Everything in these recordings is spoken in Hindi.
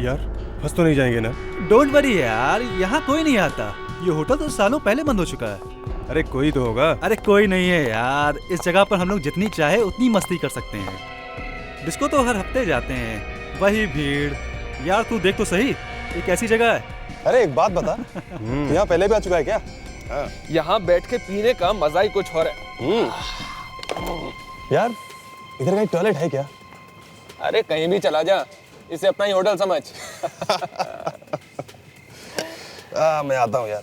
यार फंस तो नहीं जाएंगे ना? डोंट वरी यार, यहाँ कोई नहीं आता। ये होटल तो सालों पहले बंद हो चुका है। अरे कोई तो होगा। अरे कोई नहीं है यार, इस जगह पर हम लोग जितनी चाहे उतनी मस्ती कर सकते हैं। डिस्को तो हर हफ्ते जाते हैं, वही भीड़। यार तू देख तो सही, ये कैसी जगह है। अरे एक बात बता, यहाँ पहले भी आ चुका है क्या? यहाँ बैठ के पीने का मजा ही कुछ और है। यार इधर कहीं टॉयलेट है क्या? अरे कहीं भी चला जा, इसे अपना ही होटल समझ। मैं आता हूँ यार।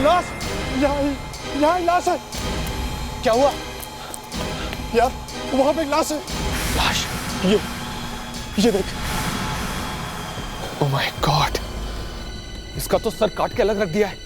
लाश, यहाँ लाश है। क्या हुआ? यार वहां पे एक लाश है। लाश? ये देख। ओह माय गॉड, इसका तो सर काट के अलग रख दिया है।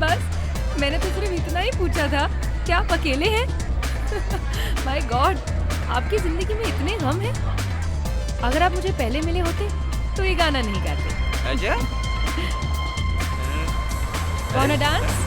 बस मैंने तो सिर्फ इतना ही पूछा था, क्या आप अकेले हैं? माय गॉड, आपकी जिंदगी में इतने गम हैं। अगर आप मुझे पहले मिले होते तो ये गाना नहीं गाते। अच्छा? वांना डांस?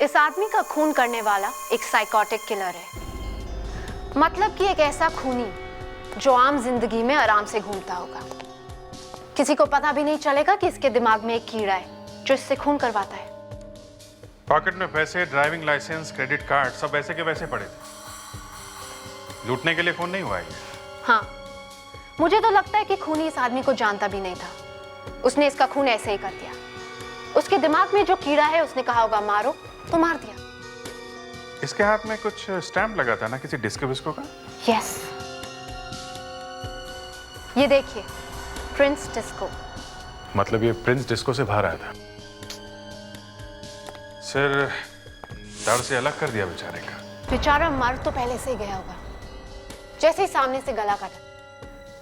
इस आदमी का खून करने वाला एक साइकोटिक किलर है। मतलब कि एक ऐसा खूनी जो आम जिंदगी में आराम से घूमता होगा। किसी को पता भी नहीं चलेगा कि इसके दिमाग में एक कीड़ा है जो इससे खून करवाता है। पॉकेट में पैसे, ड्राइविंग लाइसेंस, क्रेडिट कार्ड सब वैसे के वैसे पड़े थे। लूटने के लिए खून नहीं हुआ है। हाँ, मुझे तो लगता है कि खूनी इस आदमी को जानता भी नहीं था। उसने इसका खून ऐसे ही कर दिया। उसके दिमाग में जो कीड़ा है, उसने कहा होगा मारो तो मार दिया। इसके हाथ में कुछ स्टैम्प लगा था ना किसी डिस्को विस्को का? यस, ये देखिए, प्रिंस डिस्को। मतलब ये प्रिंस डिस्को से बाहर आया था। सिर दर्द से अलग कर दिया बेचारे का। बेचारा मर तो पहले से ही गया होगा, जैसे ही सामने से गला काटा।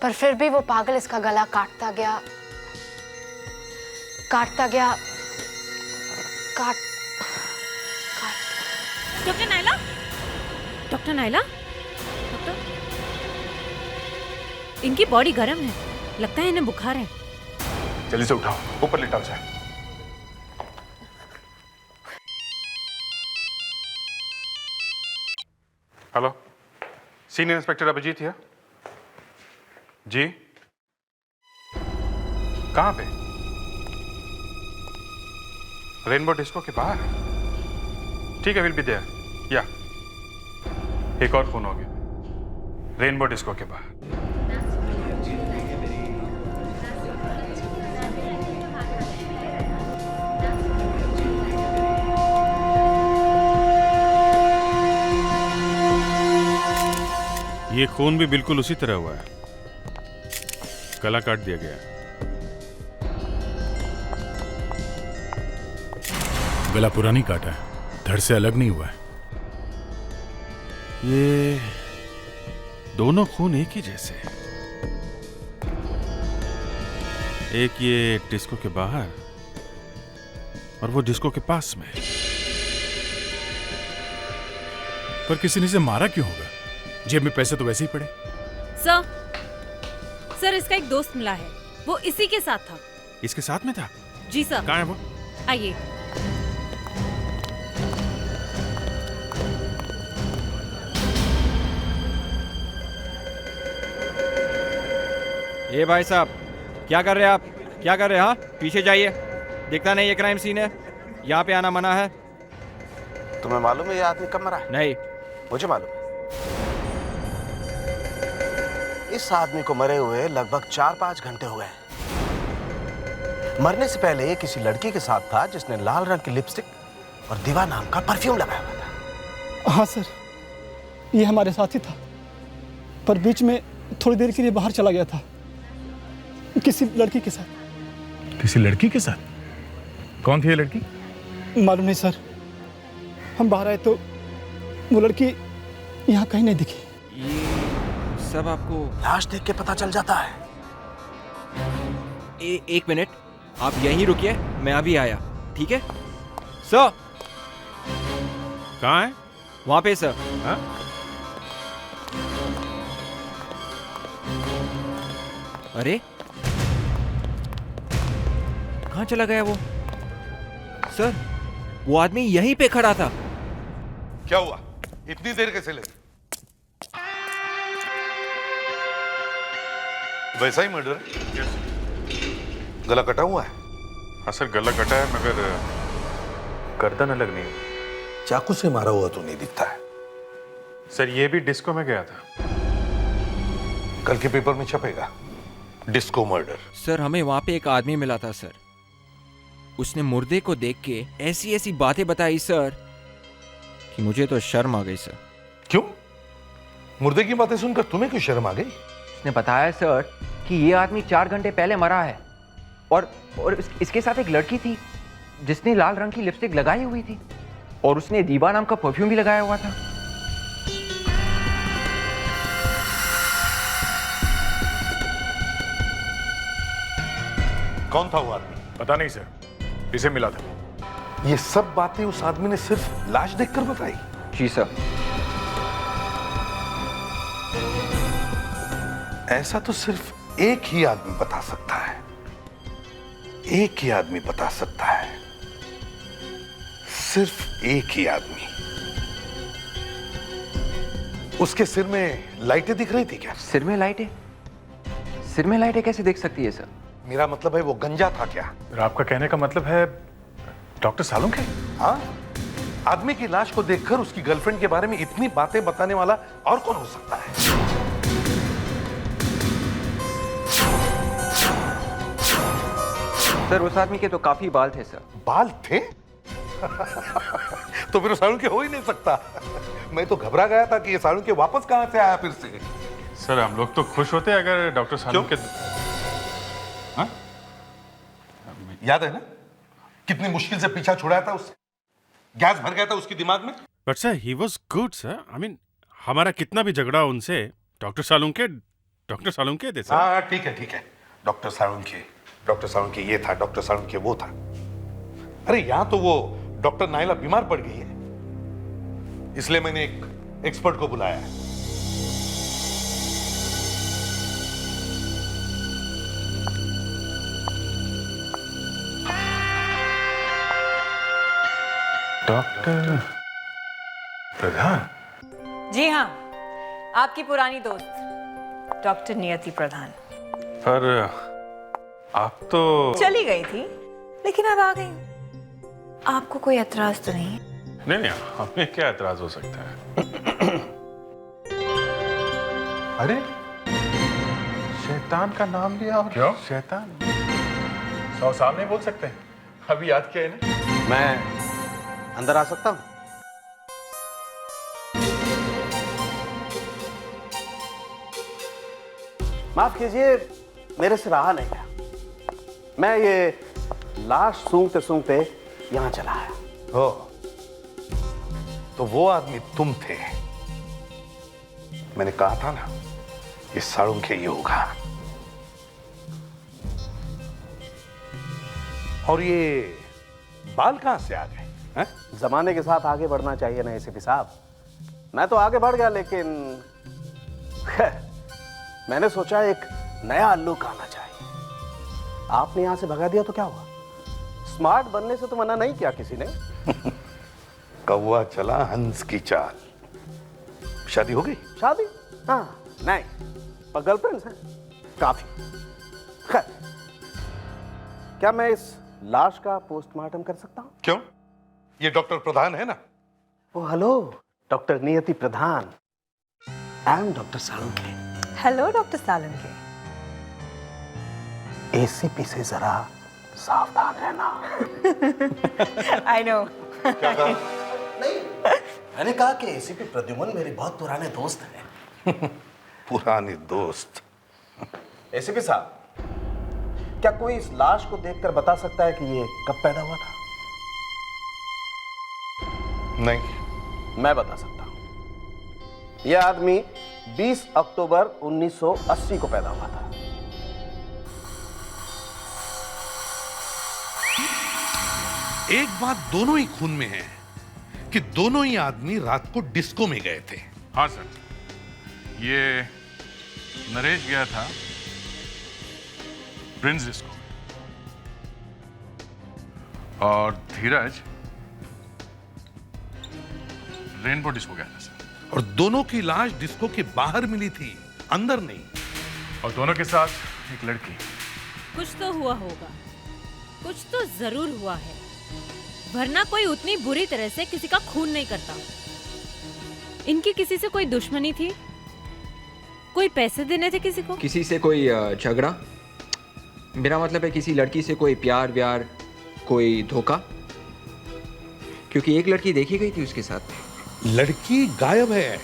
पर फिर भी वो पागल इसका गला काटता गया, doctor Naila, doctor Naila, doctor, इनकी बॉडी गर्म है, लगता है इन्हें बुखार है। जल्दी से उठाओ, ऊपर लिटाओ जाए। हेलो, सीनियर इंस्पेक्टर अभिजीत है जी। कहाँ पे? रेनबो डिस्को के बाहर? ठीक है, विल बी देयर। या एक और खून हो गया रेनबो डिस्को के बाहर। ये खून भी बिल्कुल उसी तरह हुआ है, गला काट दिया गया। गला पूरा नहीं काटा है, धड़ से अलग नहीं हुआ है। ये दोनों खून एक ही जैसे हैं। एक ये डिस्को के बाहर और वो डिस्को के पास में। पर किसी ने इसे मारा क्यों होगा? जेब में पैसे तो वैसे ही पड़े। सर, इसका एक दोस्त मिला है, वो इसी के साथ था। इसके साथ में था? जी सर। कहाँ है वो? आइए। ये भाई साहब, क्या कर रहे हैं आप? क्या कर रहे हैं? हाँ, पीछे जाइए। दिखता नहीं ये क्राइम सीन है, यहाँ पे आना मना है। तुम्हें मालूम है ये आदमी कब मरा है? नहीं। मुझे मालूम है। इस आदमी को मरे हुए लगभग 4-5 घंटे हो गए। मरने से पहले ये किसी लड़की के साथ था जिसने लाल रंग की लिपस्टिक और दीवा नाम का परफ्यूम लगाया हुआ था। हाँ सर, ये हमारे साथ ही था, पर बीच में थोड़ी देर के लिए बाहर चला गया था किसी लड़की के साथ। किसी लड़की के साथ? कौन थी ये लड़की? मालूम नहीं सर, हम बाहर आए तो वो लड़की यहाँ कहीं नहीं दिखी। ये सब आपको लाश देख के पता चल जाता है। एक मिनट, आप यहीं रुकिए, मैं अभी आया, ठीक है? सर। कहाँ है? वहाँ पे सर। हाँ? अरे कहाँ चला गया वो? सर, वो आदमी यहीं पे खड़ा था। क्या हुआ? इतनी देर कैसे लगी? वैसा ही मर्डर है? गला कटा हुआ है? हाँ सर, गला कटा है मगर गर्दन अलग नहीं है। चाकू से मारा हुआ तो नहीं दिखता है। सर ये भी डिस्को में गया था। कल के पेपर में छपेगा डिस्को मर्डर। सर हमें वहाँ पे एक आदमी मिला था सर, उसने मुर्दे को देख के ऐसी ऐसी बातें बताई सर कि मुझे तो शर्म आ गई सर। क्यों? मुर्दे की बातें सुनकर तुम्हें क्यों शर्म आ गई? उसने बताया सर कि ये आदमी 4 घंटे पहले मरा है और इसके साथ एक लड़की थी जिसने लाल रंग की लिपस्टिक लगाई हुई थी और उसने दीवा नाम का परफ्यूम भी लगाया हुआ था। कौन था वो आदमी? पता नहीं सर, इसे मिला था। ये सब बातें उस आदमी ने सिर्फ लाश देखकर बताई? जी सर। ऐसा तो सिर्फ एक ही आदमी बता सकता है। एक ही आदमी बता सकता है, सिर्फ एक ही आदमी। उसके सिर में लाइटें दिख रही थी क्या? सिर में लाइटें? सिर में लाइटें कैसे देख सकती है सर? मेरा मतलब है वो गंजा था क्या? आपका कहने का मतलब है डॉक्टर सालुंखे? हाँ, आदमी की लाश को देखकर उसकी गर्लफ्रेंड के बारे में इतनी बातें बताने वाला और कौन हो सकता है? सर उस आदमी के तो काफी बाल थे सर। बाल थे? तो फिर सालुंखे हो ही नहीं सकता। मैं तो घबरा गया था कि ये सालुंखे वापस कहां से आया फिर से। सर हम लोग तो खुश होते अगर डॉक्टर सालुंखे। हाँ? याद है ना कितनी मुश्किल से पीछा छुड़ाया था उससे? गैस भर गया था उसके दिमाग में। But sir he was good sir. I mean हमारा कितना भी झगड़ा उनसे, डॉक्टर सालुंखे थे सर। हाँ ठीक है। डॉक्टर सालुंखे ये था, डॉक्टर सालुंखे वो था। अरे यहां तो वो डॉक्टर नाइला बीमार पड़ गई है, इसलिए मैंने एक एक्सपर्ट को बुलाया है। डॉक्टर प्रधान? जी हाँ, आपकी पुरानी दोस्त डॉक्टर नियति प्रधान। पर आप तो चली गई थी लेकिन अब आ गई हूँ। आपको कोई एतराज तो नहीं? नहीं, हमें क्या एतराज हो सकता है? अरे शैतान का नाम लिया और क्यों? शैतान 100 साल नहीं बोल सकते? अभी याद किया इन्हें? मैं अंदर आ सकता हूं? माफ कीजिए, मेरे से रहा नहीं गया। मैं ये लाश सूंघते सूंघते यहां चला आया। हो तो वो आदमी तुम थे। मैंने कहा था ना ये सालुंखे ही होगा। और ये बाल कहां से आ गए? जमाने के साथ आगे बढ़ना चाहिए ना एसीपी साहब। मैं तो आगे बढ़ गया, लेकिन मैंने सोचा एक नया लुक आना चाहिए। आपने यहां से भगा दिया तो क्या हुआ? स्मार्ट बनने से तो मना नहीं किया किसी ने। कौवा चला हंस की चाल। शादी हो गई? शादी? हाँ, नहीं, पर गर्लफ्रेंड्स हैं काफी। खैर, क्या मैं इस लाश का पोस्टमार्टम कर सकता हूं? क्यों? ये डॉक्टर प्रधान है ना? ओ hello, doctor Niyati Pradhan. I am doctor Salunkhe. Hello doctor Salunkhe. ACP से जरा सावधान रहना। I know. क्या कहा? नहीं, मैंने कहा कि एसीपी प्रद्युमन मेरे बहुत पुराने दोस्त हैं। पुराने दोस्त? एसीपी साहब, क्या कोई इस लाश को देखकर बता सकता है कि ये कब पैदा हुआ था? नहीं। मैं बता सकता हूं। यह आदमी 20 अक्टूबर 1980 को पैदा हुआ था। एक बात दोनों ही खून में है कि दोनों ही आदमी रात को डिस्को में गए थे। हाँ सर, ये नरेश गया था प्रिंस डिस्को और धीरज रेनबो डिस्को गया था सर। और दोनों की लाश डिस्को के बाहर मिली थी, अंदर नहीं। और दोनों के साथ एक लड़की। कुछ तो हुआ होगा, कुछ तो जरूर हुआ है, वरना कोई उतनी बुरी तरह से किसी का खून नहीं करता। इनकी किसी से कोई दुश्मनी थी? कोई पैसे देने थे किसी को? किसी से कोई झगड़ा? मेरा मतलब है किसी लड़की से कोई प्यार व्यार, कोई धोखा? क्योंकि एक लड़की देखी गई थी उसके साथ। लड़की गायब है।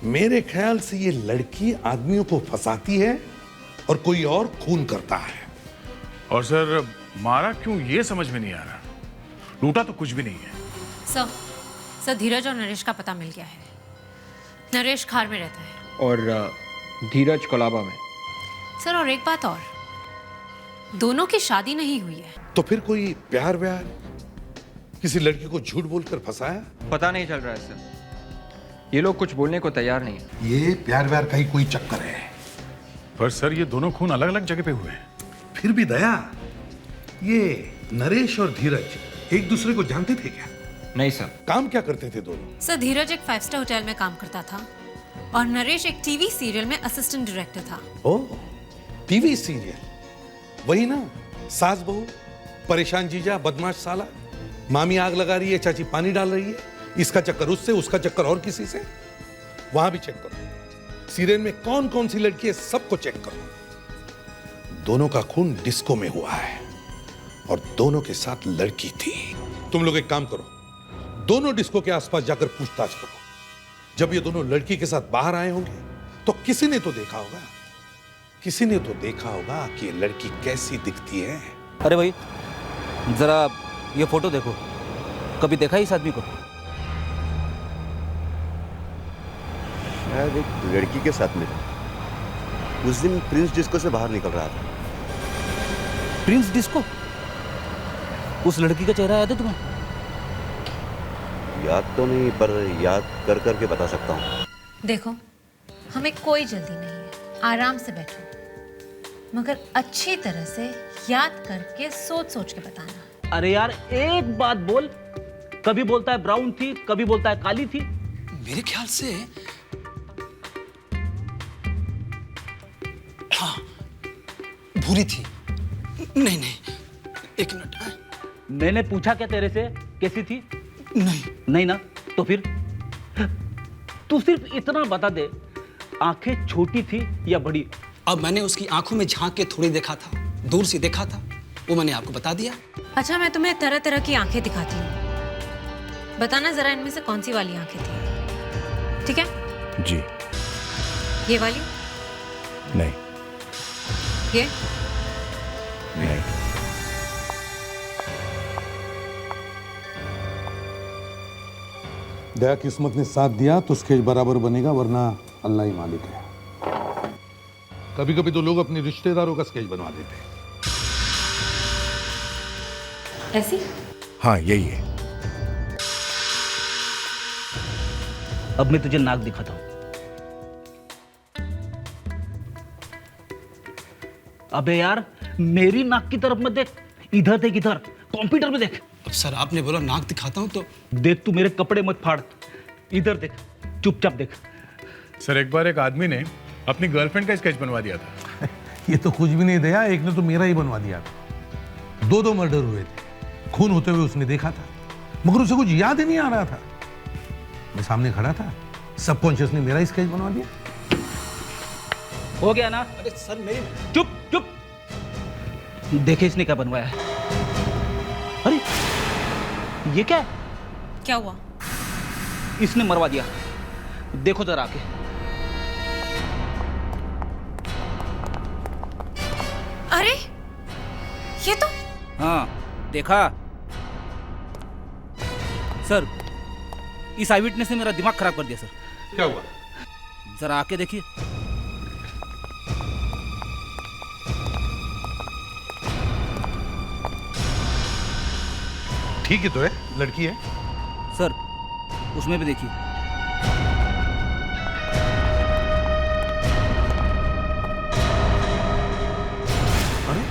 मेरे ख्याल से ये लड़की आदमियों को फंसाती है और कोई और खून करता है। और सर मारा क्यों ये समझ में नहीं आ रहा। लूटा तो कुछ भी नहीं है। सर धीरज और नरेश का पता मिल गया है। नरेश खार में रहता है और धीरज कोलाबा में। सर और एक बात और, दोनों की शादी नहीं हुई है। तो फिर कोई प्यार व्यार, किसी लड़की को झूठ बोलकर फंसाया? पता नहीं चल रहा है सर, ये लोग कुछ बोलने को तैयार नहीं है। ये प्यार व्यार का ही कोई चक्कर है। पर सर ये दोनों खून अलग अलग जगह पे हुए हैं। फिर भी दया, ये नरेश और धीरज एक दूसरे को जानते थे क्या? नहीं सर। काम क्या करते थे दोनों? सर धीरज एक 5 स्टार होटल में काम करता था और नरेश एक टीवी सीरियल में असिस्टेंट डायरेक्टर था। ओह, टीवी सीरियल, वही ना, सास बहू, परेशान जीजा, बदमाश साला, मामी आग लगा रही है, चाची पानी डाल रही है, इसका चक्कर उससे, उसका चक्कर और किसी से। वहां भी चेक करो, सीरियल में कौन कौन सी लड़की है सबको चेक करो। दोनों का खून डिस्को में हुआ है और दोनों के साथ लड़की थी। तुम लोग एक काम करो, दोनों डिस्को के आसपास जाकर पूछताछ करो। जब ये दोनों लड़की के साथ बाहर आए होंगे तो किसी ने तो देखा होगा, किसी ने तो देखा होगा कि ये लड़की कैसी दिखती है। अरे भाई जरा ये फोटो देखो, कभी देखा इस आदमी को? शायद एक लड़की के साथ मिला। उस दिन प्रिंस डिस्को से बाहर निकल रहा था। Prince disco? उस लड़की का चेहरा याद है तुम्हें? याद तो नहीं, पर याद कर करके बता सकता हूँ। देखो, हमें कोई जल्दी नहीं है, आराम से बैठो, मगर अच्छी तरह से याद करके सोच सोच के बताना। अरे यार एक बात बोल, कभी बोलता है ब्राउन थी, कभी बोलता है काली थी। मेरे ख्याल से हाँ भूरी थी। नहीं नहीं, एक मिनट। मैंने पूछा क्या तेरे से कैसी थी? नहीं नहीं ना, तो फिर तू सिर्फ इतना बता दे, आंखें छोटी थी या बड़ी? अब मैंने उसकी आंखों में झांक के थोड़ी देखा था, दूर से देखा था, वो मैंने आपको बता दिया। अच्छा, मैं तुम्हें तरह तरह की आंखें दिखाती हूँ, बताना जरा इनमें से कौन सी वाली आंखें थी, ठीक है? जी। ये वाली? नहीं। ये? नहीं। दया किस्मत ने साथ दिया तो स्केच बराबर बनेगा, वरना अल्लाह ही मालिक है। कभी कभी तो लोग अपने रिश्तेदारों का स्केच बनवा देते हैं। ऐसी? हाँ यही है। अब मैं तुझे नाक दिखाता हूं। अबे यार, मेरी नाक की तरफ मत देख, इधर देख, इधर कंप्यूटर में देख। अब सर आपने बोला नाक दिखाता हूँ तो देख, तू मेरे कपड़े मत फाड़, इधर देख, चुपचाप देख। सर एक बार एक आदमी ने अपनी गर्लफ्रेंड का स्केच बनवा दिया था। ये तो कुछ भी नहीं दया, एक ने तो मेरा ही बनवा दिया था। दो मर्डर हुए थे, खून होते हुए उसने देखा था, मगर उसे कुछ याद ही नहीं आ रहा था। मैं सामने खड़ा था, सबकॉन्शियस ने मेरा स्केच बनवा दिया। हो गया ना? अरे सर मेरी चुप चुप, देखे इसने क्या बनवाया है। अरे ये क्या है? क्या हुआ? इसने मरवा दिया, देखो जरा आके। अरे ये तो हाँ देखा सर, इस आई विटनेस ने मेरा दिमाग खराब कर दिया सर। क्या हुआ? जरा आके देखिए। ठीक ही तो है, लड़की है। सर उसमें भी देखिए। अरे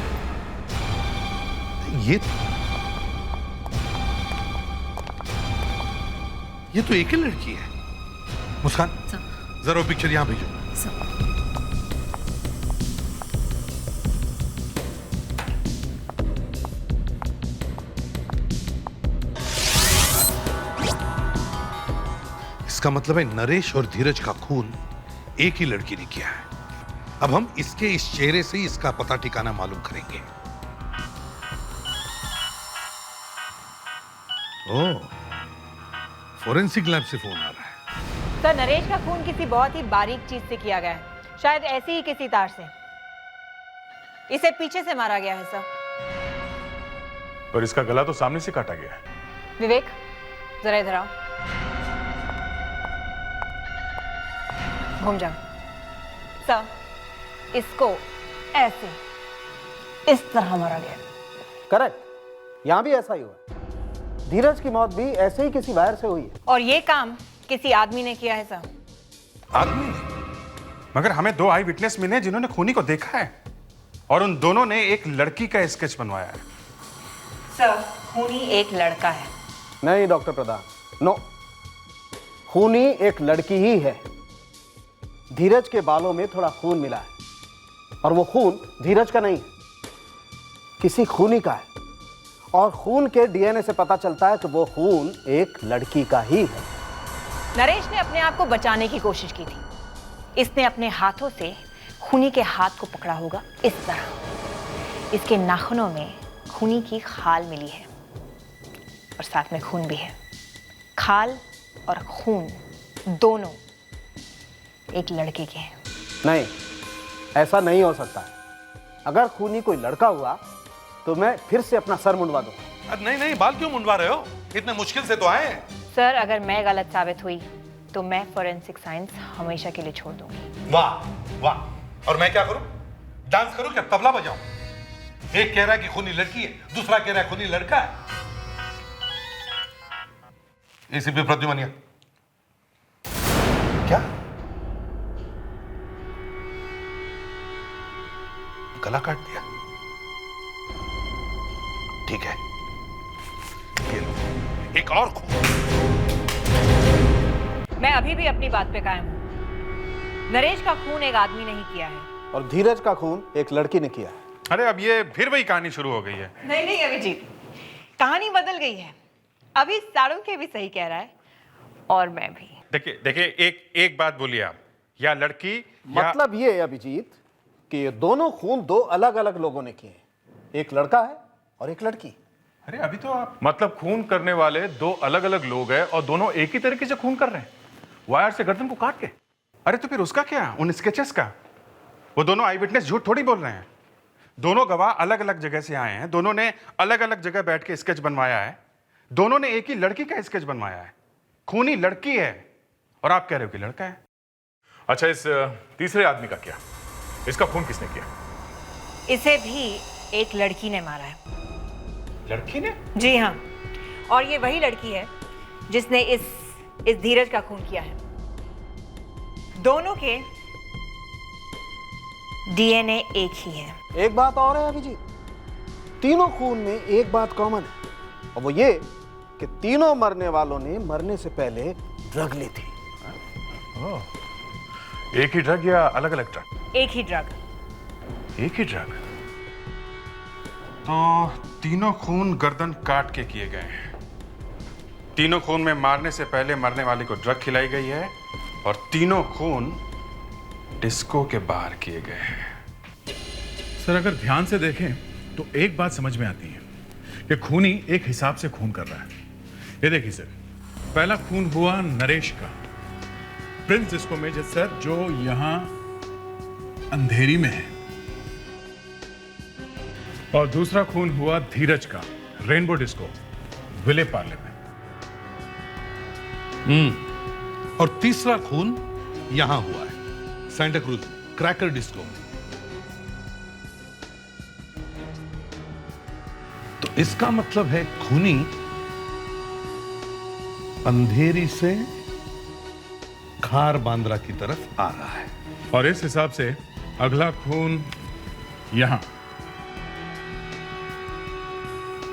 ये तो एक ही लड़की है। मुस्कान, जरा वो पिक्चर यहां भेजो। इसका मतलब है नरेश और धीरज का खून एक ही लड़की ने किया है। अब हम इसके इस चेहरे से ही इसका पता ठिकाना मालूम करेंगे। ओह, फोरेंसिक लैब से फोन आ रहा है। सर नरेश का खून किसी बहुत ही बारीक चीज से किया गया है, शायद ऐसी ही किसी तार से। इसे पीछे से मारा गया है सर। पर इसका गला तो सामने से काटा गया है। विवेक जरा इधर आओ, घूम जाओ। सर इसको ऐसे इस तरह मारा गया। करेक्ट, यहां भी ऐसा ही हुआ। धीरज की मौत भी ऐसे ही किसी वायर से हुई है। और ये काम किसी आदमी ने किया है सर। आदमी ने? मगर हमें दो आई विटनेस मिले जिन्होंने खूनी को देखा है, और उन दोनों ने एक लड़की का स्केच बनवाया है। सर खूनी एक लड़का है। नहीं डॉक्टर प्रधान, नो, खूनी एक लड़की ही है। धीरज के बालों में थोड़ा खून मिला है, और वो खून धीरज का नहीं है, किसी खूनी का है। और खून के डीएनए से पता चलता है कि वो खून एक लड़की का ही है। नरेश ने अपने आप को बचाने की कोशिश की थी। इसने अपने हाथों से खूनी के हाथ को पकड़ा होगा इस तरह। इसके नाखूनों में खूनी की खाल मिली है, और साथ में खून भी है। खाल और खून दोनों एक लड़के के हैं। नहीं, ऐसा नहीं हो सकता। अगर खूनी कोई लड़का हुआ तो मैं फिर से अपना सर मुंडवा दूंगा। नहीं नहीं, बाल क्यों मुंडवा रहे हो? इतने मुश्किल से तो आए हैं। सर अगर मैं गलत साबित हुई तो मैं फोरेंसिक साइंस हमेशा के लिए छोड़ दूंगी। वाह वाह, और मैं क्या करूं? डांस करूं क्या, तबला बजाऊं? एक कह रहा है कि खूनी लड़की है, दूसरा कह रहा है खूनी लड़का है। एसीपी प्रद्युमनिया, क्या गला काट दिया? ठीक है, ये लो, एक और खून। मैं अभी भी अपनी बात पे कायम हूं। नरेश का खून एक आदमी ने ही किया है, और धीरज का खून एक लड़की ने किया है। अरे अब ये फिर वही कहानी शुरू हो गई है। नहीं नहीं अभिजीत, कहानी बदल गई है। अभी साळुंखे भी सही कह रहा है, और मैं भी। देखिए देखिए, एक बात बोलिए आप, या लड़की मतलब ये अभिजीत कि ये दोनों खून दो अलग अलग लोगों ने किए हैं। एक लड़का है और एक लड़की। अरे अभी तो आप मतलब खून करने वाले दो अलग अलग लोग हैं और दोनों एक ही तरीके से खून कर रहे हैं, वायर से गर्दन को काट के। अरे तो फिर उसका क्या, उन स्केचेस का? वो दोनों आई विटनेस झूठ थोड़ी बोल रहे हैं। दोनों गवाह अलग अलग जगह से आए हैं, दोनों ने अलग अलग जगह बैठ के स्केच बनवाया है, दोनों ने एक ही लड़की का स्केच बनवाया है। खूनी लड़की है और आप कह रहे हो कि लड़का है। अच्छा, इस तीसरे आदमी का क्या? इसका खून किसने किया? इसे भी एक लड़की ने मारा है। लड़की ने? जी हाँ, और ये वही लड़की है जिसने इस धीरज का खून किया है। दोनों के डीएनए एक ही है। एक बात और है अभिजीत, तीनों खून में एक बात कॉमन है, और वो ये कि तीनों मरने वालों ने मरने से पहले ड्रग ली थी। एक ही ड्रग या अलग अलग ड्रग? एक ही ड्रग। एक ही ड्रग। तो तीनों खून गर्दन काट के किए गए हैं। तीनों खून में मारने से पहले मरने वाले को ड्रग खिलाई गई है, और तीनों खून डिस्को के बाहर किए गए हैं। सर, अगर ध्यान से देखें तो एक बात समझ में आती है कि खूनी एक हिसाब से खून कर रहा है। ये देखिए सर, पहला खून हुआ नरेश का, प्रिंस डिस्को में, सर, जो यहां अंधेरी में है। और दूसरा खून हुआ धीरज का, रेनबो डिस्को, विले पार्ले में। और तीसरा खून यहां हुआ है, सेंटा क्रूज, क्रैकर डिस्को में। तो इसका मतलब है खूनी अंधेरी से खार बांद्रा की तरफ आ रहा है। और इस हिसाब से अगला खून यहां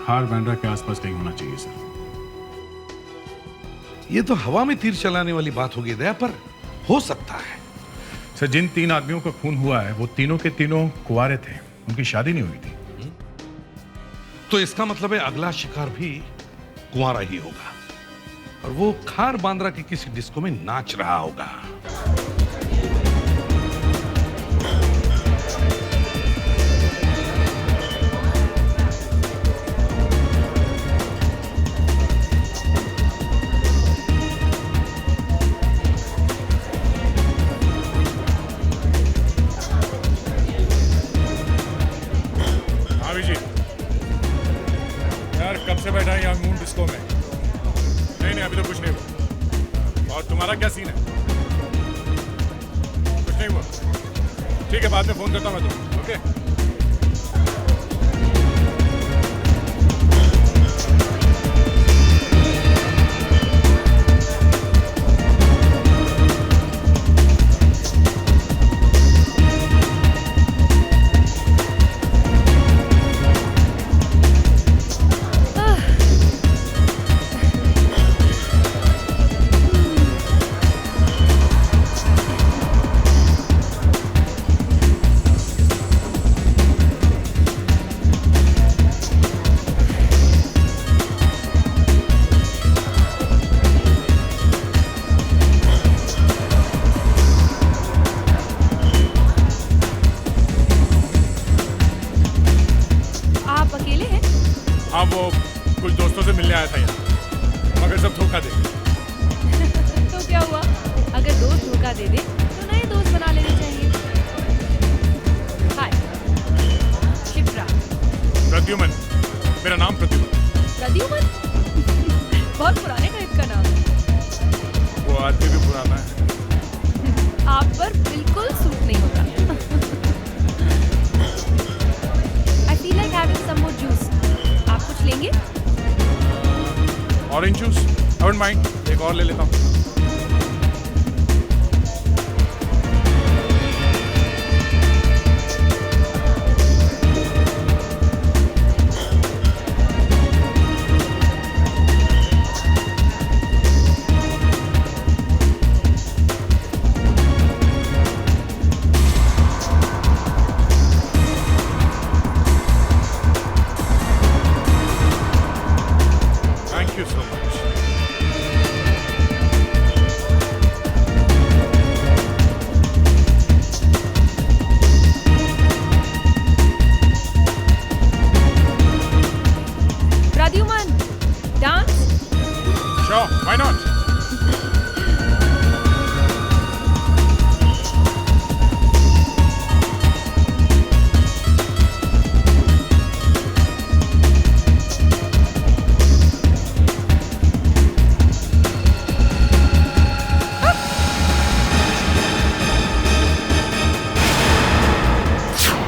खार बांद्रा के आसपास कहीं होना चाहिए सर। ये तो हवा में तीर चलाने वाली बात होगी दया, पर हो सकता है। सर, जिन 3 आदमियों का खून हुआ है वो तीनों के तीनों कुंवारे थे, उनकी शादी नहीं हुई थी। तो इसका मतलब है अगला शिकार भी कुंवारा ही होगा, और वो खार बांद्रा के किसी डिस्को में नाच रहा होगा। कब से बैठा है यंग मून डिस्को में? नहीं, अभी तो कुछ नहीं हुआ। और तुम्हारा क्या सीन है? कुछ नहीं हुआ? ठीक है, बाद में फोन करता हूं मैं तुम्हें। ओके? हाँ, वो कुछ दोस्तों से मिलने आया था यहाँ, मगर सब धोखा दे गए। तो क्या हुआ? अगर दोस्त धोखा दे दे तो नए दोस्त बना लेने चाहिए। हाय, शिप्रा। प्रद्युमन, मेरा नाम प्रद्युमन। प्रद्युमन? बहुत पुराने टाइप का नाम है। वो आदमी भी पुराना है। आप पर बिल्कुल सूट नहीं होता। I feel like having some more juice. आप कुछ लेंगे? Orange juice, I wouldn't mind, एक और ले लेता हूँ। Thank you so much. Pradyuman, dance? Sure, why not?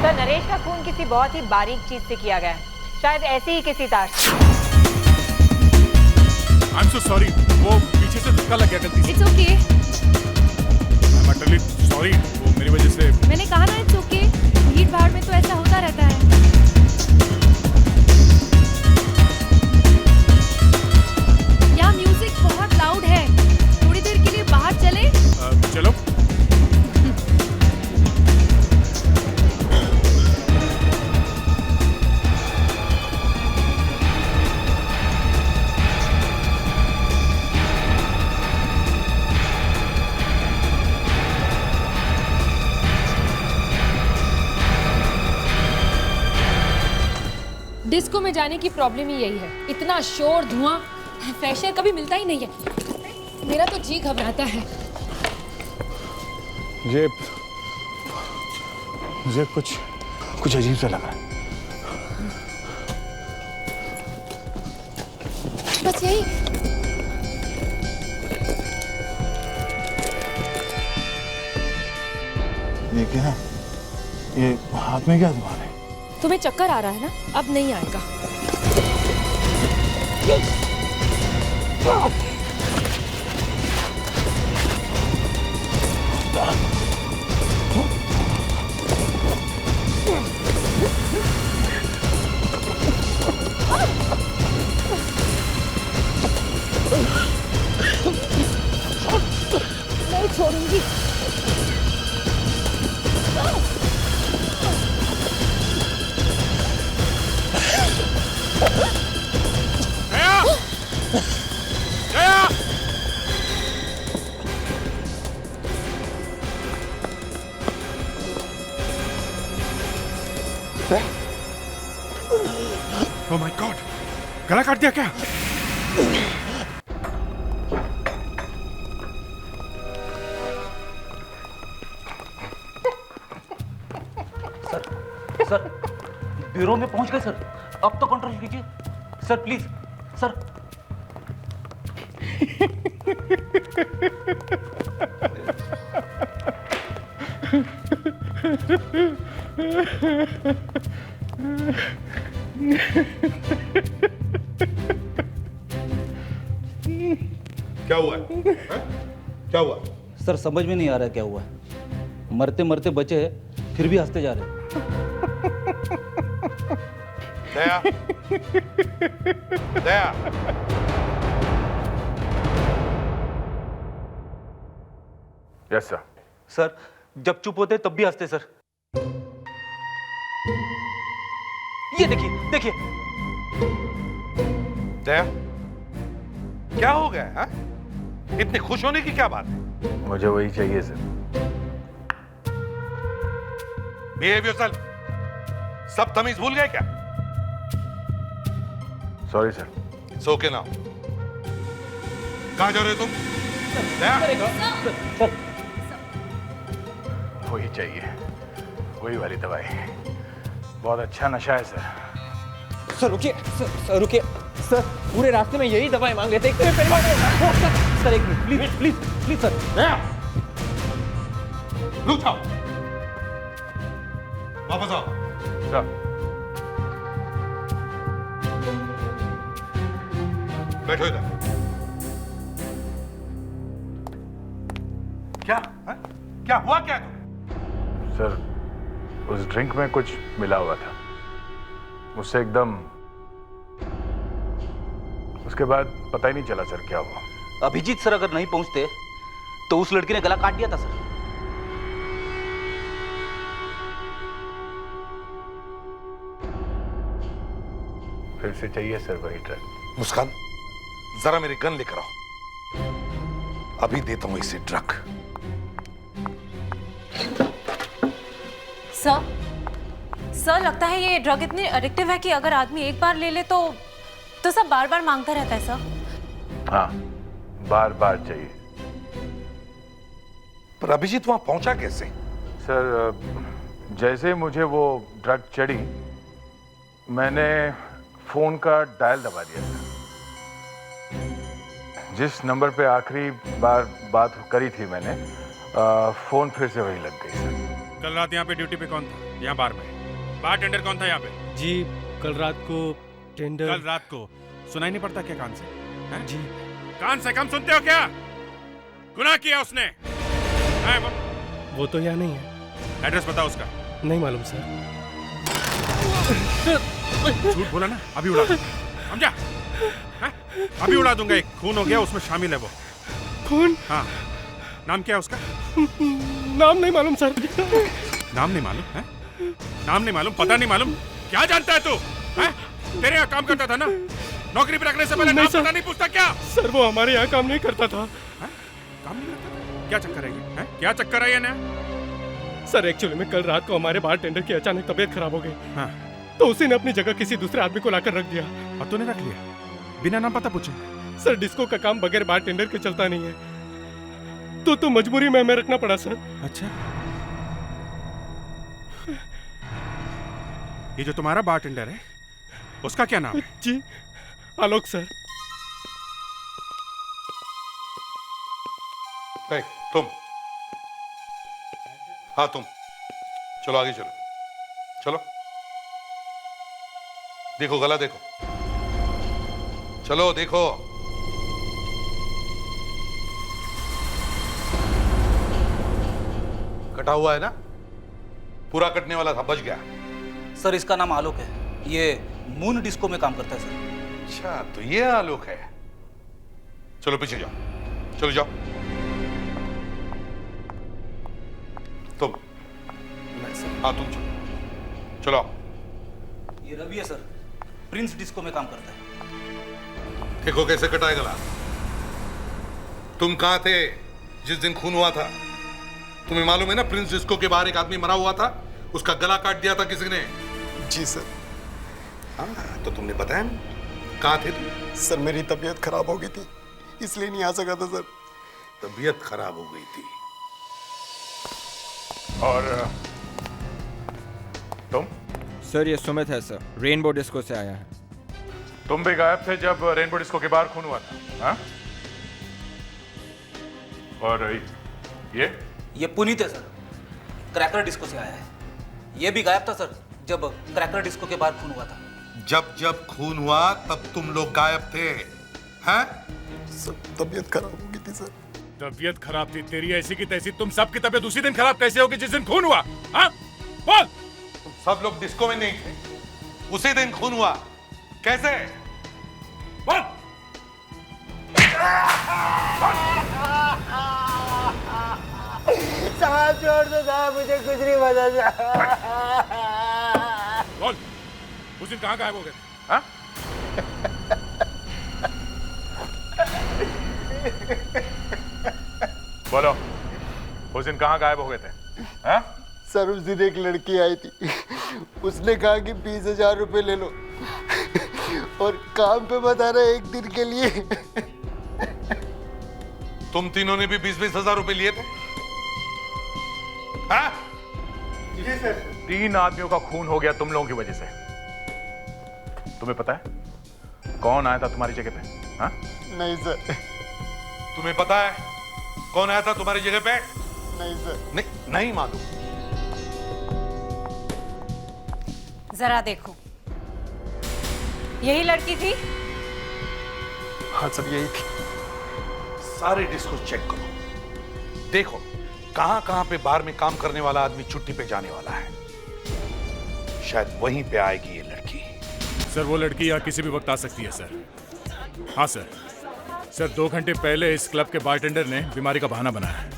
Sir, Naresh का खून किसी बहुत ही बारीक चीज से किया गया है, शायद ऐसे ही किसी तार से। I'm so sorry, वो पीछे से धक्का लग गया गलती से। It's okay. I'm utterly sorry, वो मेरी वजह से। मैंने कहा ना इट्स ओके, भीड़ भाड़ में तो ऐसा होता रहता है। यहाँ म्यूजिक बहुत लाउड है, थोड़ी देर के लिए बाहर चले? चलो। डिस्को में जाने की प्रॉब्लम ही यही है, इतना शोर, धुआं, फ्रेश एयर कभी मिलता ही नहीं है। मेरा तो जी घबराता है। मुझे कुछ अजीब सा लगा। बस यही। ये क्या? ये हाथ में क्या तुम्हारे? तुम्हें चक्कर आ रहा है ना? अब नहीं आएगा। नहीं छोड़ूंगी। ओह माय गॉड, गला काट दिया क्या? सर, ब्यूरो में पहुंच गए सर। अब तो कंट्रोल कीजिए सर, प्लीज सर। क्या हुआ है? क्या हुआ? सर समझ में नहीं आ रहा क्या हुआ है। मरते मरते बचे हैं, फिर भी हंसते जा रहे हैं। Daya, Daya. Yes sir. Sir जब चुप होते तब भी हंसते सर। ये देखिए देखिए। दया, क्या हो गया है? इतनी खुश होने की क्या बात है? मुझे वही चाहिए सर। Behave yourself. सब तमीज भूल गए क्या? Sorry sir. It's okay now. कहां जा रहे हो तुम? दया, वही चाहिए, वही वाली दवाई। बहुत अच्छा नशा है सर। सर रुकिए, सर रुकिए। सर पूरे रास्ते में यही दवाई मांग रहे थे। सर एक minute please please please sir. रुक जाओ, वापस आओ। सर बैठो इधर। क्या है? क्या हुआ क्या तुम? सर, उस ड्रिंक में कुछ मिला हुआ था, मुझसे एकदम। उसके बाद पता ही नहीं चला सर क्या हुआ। अभिजीत सर अगर नहीं पहुंचते तो उस लड़की ने गला काट दिया था सर। फिर से चाहिए सर वही ड्रग। मुस्कान, जरा मेरी गन लेकर आओ, अभी देता हूं इसे ड्रग। सर लगता है ये ड्रग इतनी एडिक्टिव है कि अगर आदमी एक बार ले ले तो सब बार बार मांगता रहता है सर। हाँ, बार बार चाहिए। पर अभिजीत वहां पहुंचा कैसे? सर, जैसे मुझे वो ड्रग चढ़ी, मैंने फोन का डायल दबा दिया था। जिस नंबर पे आखिरी बार बात करी थी मैंने, फोन फिर से वही लग गई सर। कल रात यहाँ पे ड्यूटी पे कौन था? यहाँ बार में बार टेंडर कौन था यहाँ पे? जी कल रात को टेंडर। कल रात को सुनाई नहीं पड़ता क्या कान से? है? जी कान से कम सुनते हो क्या? गुनाह किया उसने। वो तो यहाँ नहीं है। एड्रेस बताओ उसका। नहीं मालूम सर। झूठ बोला ना, अभी उड़ा दूंगा, समझा? हाँ? अभी उड़ा दूंगा। एक खून हो गया, उसमें शामिल है वो। खून? हाँ। नाम क्या है उसका? नाम नहीं मालूम सर। नाम नहीं मालूम है? नाम नहीं मालूम, पता नहीं मालूम, क्या जानता है तू? तेरे यहाँ काम करता था ना? नौकरी पर रखने से पहले नाम पता नहीं पूछता क्या? सर वो हमारे यहाँ काम नहीं करता था। काम नहीं करता? क्या चक्कर है ये? क्या चक्कर है ये नया? सर एक्चुअली में कल रात को हमारे बारटेंडर की अचानक तबीयत खराब हो गई। हाँ। तो उसी ने अपनी जगह किसी दूसरे आदमी को लाकर रख दिया। और तूने रख लिया बिना नाम पता पूछे? सर डिस्को का काम बगैर बारटेंडर के चलता नहीं है, तो मजबूरी में हमें रखना पड़ा सर। अच्छा, ये जो तुम्हारा बारटेंडर है उसका क्या नाम है? जी आलोक सर। तुम, हाँ तुम चलो आगे चलो, चलो देखो, गला देखो, चलो देखो। कटा हुआ है ना? पूरा कटने वाला था, बच गया। सर इसका नाम आलोक है, ये मून डिस्को में काम करता है सर। अच्छा, तो ये आलोक है। चलो पीछे जाओ, चलो जाओ। तुम, हाँ तुम चलो, चलो। ये रवि है सर, प्रिंस डिस्को में काम करता है। देखो कैसे कटा है गला। तुम कहां थे जिस दिन खून हुआ था? तुम्हें मालूम है ना, प्रिंस डिस्को के बाहर एक आदमी मरा हुआ था, उसका गला काट दिया था किसी ने। जी सर। हाँ, तो तुमने बताया ना, कहां थे तुम? सर मेरी तबीयत खराब हो गई थी, इसलिए नहीं आ सका था सर। तबीयत खराब हो गई थी। और तुम? सर ये सुमित है सर, रेनबो डिस्को से आया है। तुम भी गायब थे जब रेनबो डिस्को के बाहर खून हुआ था, हाँ? और ये पुनीत है सर, क्रैकर डिस्को से आया है। ये भी गायब था सर जब क्रैकर डिस्को के बाहर खून हुआ था। जब खून हुआ तब तुम लोग गायब थे, हैं? सब तबीयत खराब हो गई थी सर। तबीयत खराब थी तेरी ऐसी की तैसी, तुम सबकी तबीयत उसी दिन खराब कैसे होगी जिस दिन खून हुआ? हाँ? बोल। तुम सब लोग डिस्को में नहीं थे, उसी दिन खून हुआ, कैसे? बोल। साहब छोड़ दो साहब, मुझे कुछ नहीं पता साहब। बोल, उस दिन कहाँ गायब हो गए? हाँ? बोलो, उस दिन कहाँ गायब हो गए थे? हाँ? सर उस दिन एक लड़की आई थी, उसने कहा कि 20,000 रुपए ले लो और काम पे बता रहा 1 दिन के लिए। तुम तीनों ने भी 20-20 हजार रुपए लिए थे? हाँ? जी सर। 3 आदमियों का खून हो गया तुम लोगों की वजह से। तुम्हें पता है कौन आया था तुम्हारी जगह पे? हाँ? नहीं सर। तुम्हें पता है कौन आया था तुम्हारी जगह पे? नहीं सर। नहीं मालूम। जरा देखो, यही लड़की थी? हाँ सर यही थी। सारे डिस्को चेक करो, देखो कहां कहां पे बार में काम करने वाला आदमी छुट्टी पे जाने वाला है। शायद वहीं पे आएगी ये लड़की। सर वो लड़की यहाँ किसी भी वक्त आ सकती है सर। हाँ सर। सर 2 घंटे पहले इस क्लब के बारटेंडर ने बीमारी का बहाना बनाया है,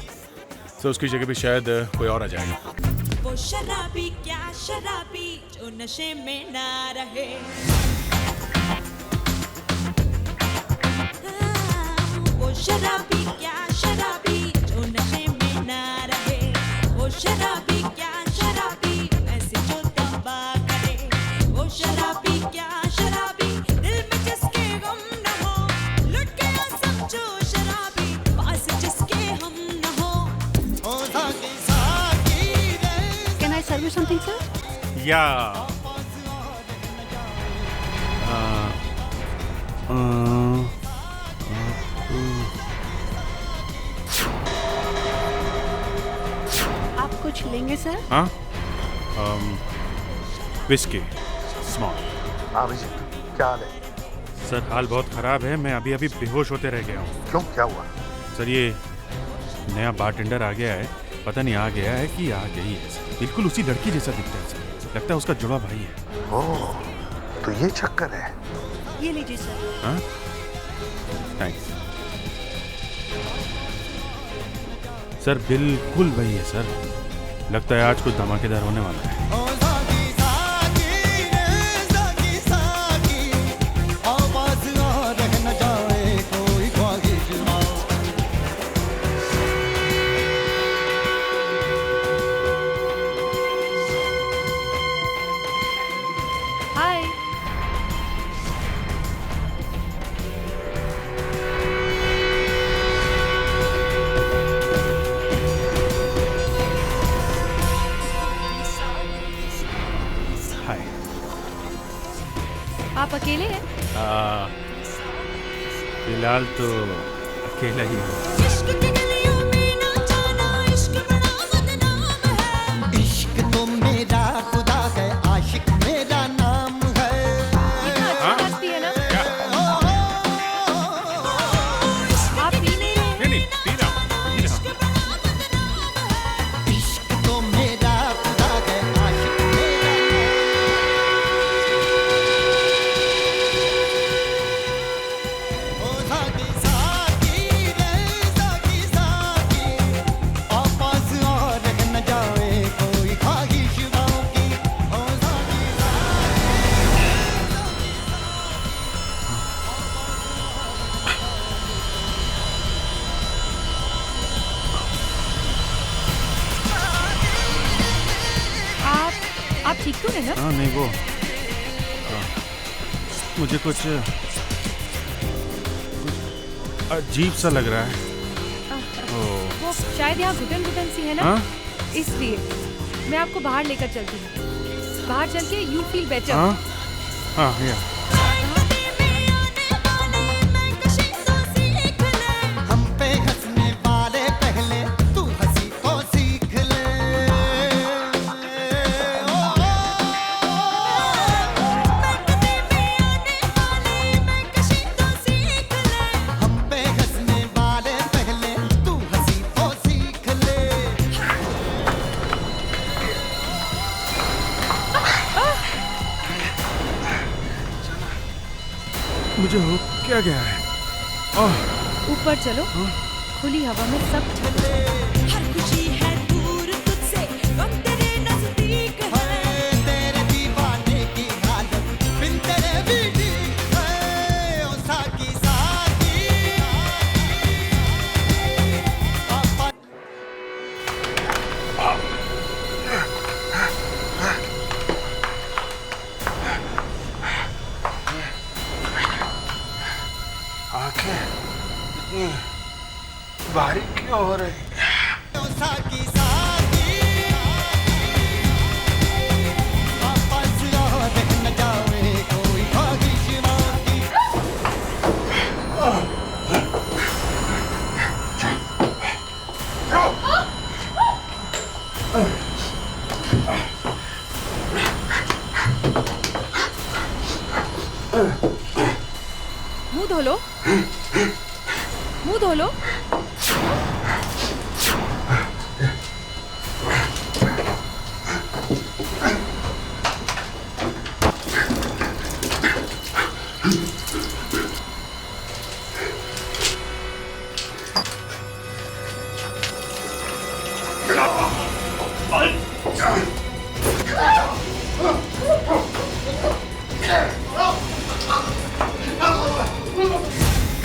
सर उसकी जगह भी शायद कोई और आ जाएगा। वो शराबी क्या शराबी जो नशे में ना रहे, वो शराबी क्या शराबी जो नशे में ना रहे, वो शराबी क्या शराबी ऐसे जो तंबा करे, वो शराबी क्या शराबी दिल में जिसके गम न हो, लुट गया समझो शराबी पास जिसके हम न हो। Can I serve you something, sir? Yeah. आप कुछ लेंगे सर? हाँ? Whisky small. हाँ विजय, क्या हाल है? सर हाल बहुत खराब है, मैं अभी अभी बेहोश होते रह गया हूँ। क्यों, क्या हुआ? सर ये नया बारटेंडर आ गया है, पता नहीं आ गया है कि आ गई है सर। बिल्कुल उसी लड़की जैसा दिखता है सर। लगता है उसका जुड़ा भाई है। ओह, तो ये चक्कर है। ये लीजिए सर। हाँ, थैंक्स सर। बिल्कुल वही है सर। लगता है आज कुछ धमाकेदार होने वाला है। हाय। हाय। आप अकेले हैं? फिलहाल तो अकेला ही हूँ। इश्क तो मेरा खुदा है, आशिक मेरा नाम है। लगती है ना? आप पी नहीं रहे? नहीं, पी रहा हूँ। इश्क तो मेरा खुदा है, आशिक मेरा ओ साकी साकी रे साकी साकी, आपस और न जाए कोई ख्वाहिश बाकी। ओ साकी आप ठीक तो है ना? हाँ नहीं वो मुझे कुछ अजीब सा लग रहा है। ओह, वो शायद यहाँ घुटन घुटन सी है ना, हाँ? इसलिए मैं आपको बाहर लेकर चलती हूँ। बाहर चल के यू फील बेटर। हाँ हाँ या हम पे हंसने वाले पहले तू हंसी तो सीख ले। हम पे हंसने वाले पहले तू हंसी तो सीख ले। मुझे हो क्या गया है? ओह, ऊपर चलो, खुली हवा में सब ठीक है। हर खुशी है दूर तुझसे, गम तेरे नजदीक है। तेरे दीवाने की हालत बिन तेरे भी ठीक है। ओ साकी साकी आंखें इतनी बारीक क्यों हो रही? ओ साकी साकी, वापस और न जाए कोई ख्वाहिश बाकी। मुंह धो लो, मुंह धो लो।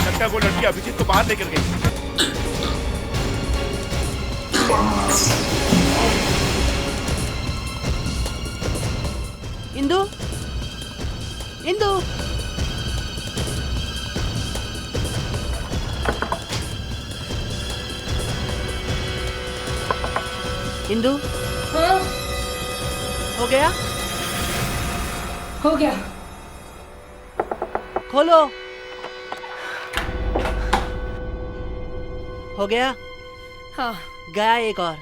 लगता है वो लड़की अभिजीत को बाहर लेकर गई। इंदु, इंदु, इंदु, हाँ? हो गया? हो गया। खोलो। हो गया? हाँ। गया एक और।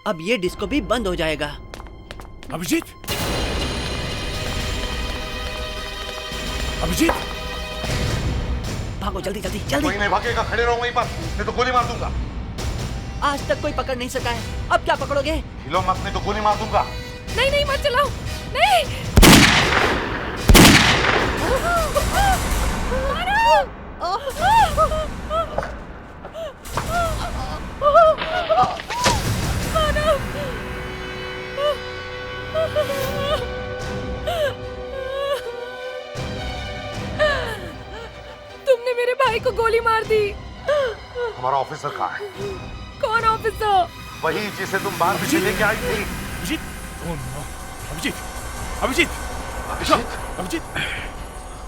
अब ये डिस्को भी बंद हो जाएगा। अभिजीत, अभिजीत, भागो जल्दी जल्दी जल्दी। कोई नहीं भागेगा, खड़े रहो वहीं पर, नहीं तो गोली मार दूंगा। आज तक कोई पकड़ नहीं सका है, अब क्या पकड़ोगे? हिलो मत, नहीं तो गोली मार दूंगा। नहीं नहीं मत चलाओ, नहीं। तुमने मेरे भाई को गोली मार दी। हमारा ऑफिसर कहाँ है? कौन ऑफिसर? वही जिसे तुम बाहर पीछे लेके आई थी। अभिजीत, ओह नो, अभिजीत, अभिजीत, अभिजीत, अभिजीत,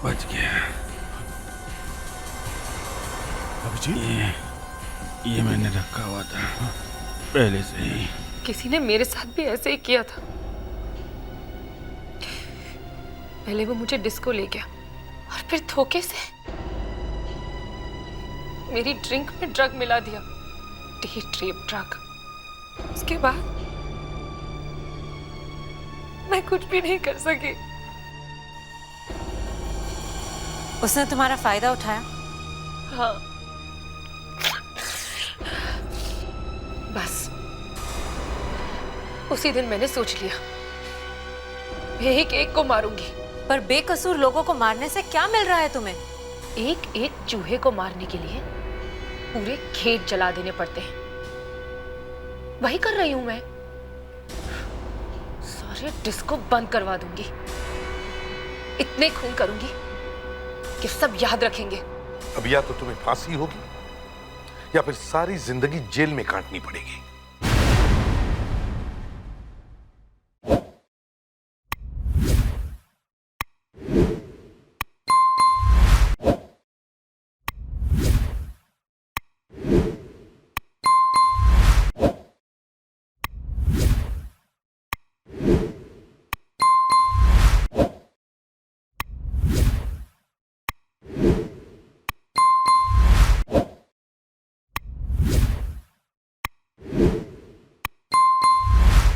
बच गया। अभिजीत, ये मैंने रखा हुआ था पहले से ही। किसी ने मेरे साथ भी ऐसे ही किया था। पहले वो मुझे डिस्को ले गया और फिर धोखे से मेरी ड्रिंक में ड्रग मिला दिया, डे ट्रिप ड्रग। उसके बाद मैं कुछ भी नहीं कर सकी। उसने तुम्हारा फायदा उठाया? हाँ, बस उसी दिन मैंने सोच लिया, मैं एक एक को मारूंगी। पर बेकसूर लोगों को मारने से क्या मिल रहा है तुम्हें? एक एक चूहे को मारने के लिए पूरे खेत जला देने पड़ते हैं, वही कर रही हूं मैं। सारे डिस्को बंद करवा दूंगी, इतने खून करूंगी कि सब याद रखेंगे। अब या तो तुम्हें फांसी होगी या फिर सारी जिंदगी जेल में काटनी पड़ेगी।